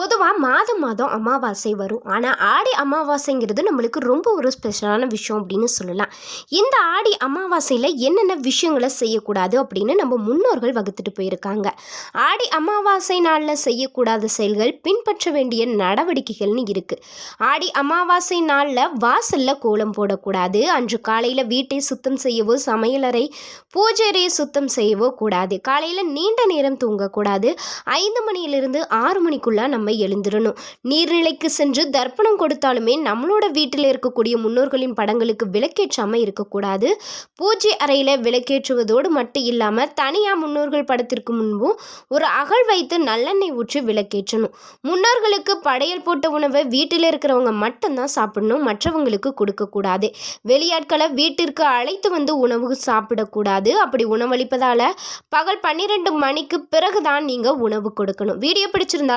பொதுவாக மாதம் மாதம் அமாவாசை வரும். ஆனால் ஆடி அமாவாசைங்கிறது நம்மளுக்கு ரொம்ப ஒரு ஸ்பெஷலான விஷயம் அப்படின்னு சொல்லலாம். இந்த ஆடி அமாவாசையில் என்னென்ன விஷயங்களை செய்யக்கூடாது அப்படின்னு நம்ம முன்னோர்கள் வகுத்துட்டு போயிருக்காங்க. ஆடி அமாவாசை நாளில் செய்யக்கூடாத செயல்கள், பின்பற்ற வேண்டிய நடவடிக்கைகள்னு இருக்குது. ஆடி அமாவாசை நாளில் வாசலில் கோலம் போடக்கூடாது. அன்று காலையில் வீட்டை சுத்தம் செய்யவோ, சமையலறை பூஜை அறையை சுத்தம் செய்யவோ கூடாது. காலையில் நீண்ட நேரம் தூங்கக்கூடாது. 5 மணியிலிருந்து 6 மணிக்குள்ளே நம்ம எழுந்திரணும். நீர்நிலைக்கு சென்று தர்ப்பணம் கொடுத்தாலுமே நம்மளோட வீட்டில் இருக்கக்கூடிய முன்னோர்களின் படங்களுக்கு விளக்கேற்றாமல் இருக்கக்கூடாது. பூஜை அறையில் விளக்கேற்றுவதோடு மட்டும் இல்லாமல் தனியாக முன்னோர்கள் படத்திற்கு முன்பும் ஒரு அகல் வைத்து நல்லெண்ணெய் ஊற்றி விளக்கேற்றணும். முன்னோர்களுக்கு படையல் போட்ட உணவை வீட்டில் இருக்கிறவங்க மட்டும்தான் சாப்பிடணும், மற்றவங்களுக்கு கொடுக்கக்கூடாது. வெளியாட்களை வீட்டிற்கு அழைத்து வந்து உணவு சாப்பிடக்கூடாது. அப்படி உணவளிப்பதால் பகல் 12 மணிக்கு பிறகுதான் நீங்கள் உணவு கொடுக்கணும். வீடியோ பிடிச்சிருந்தா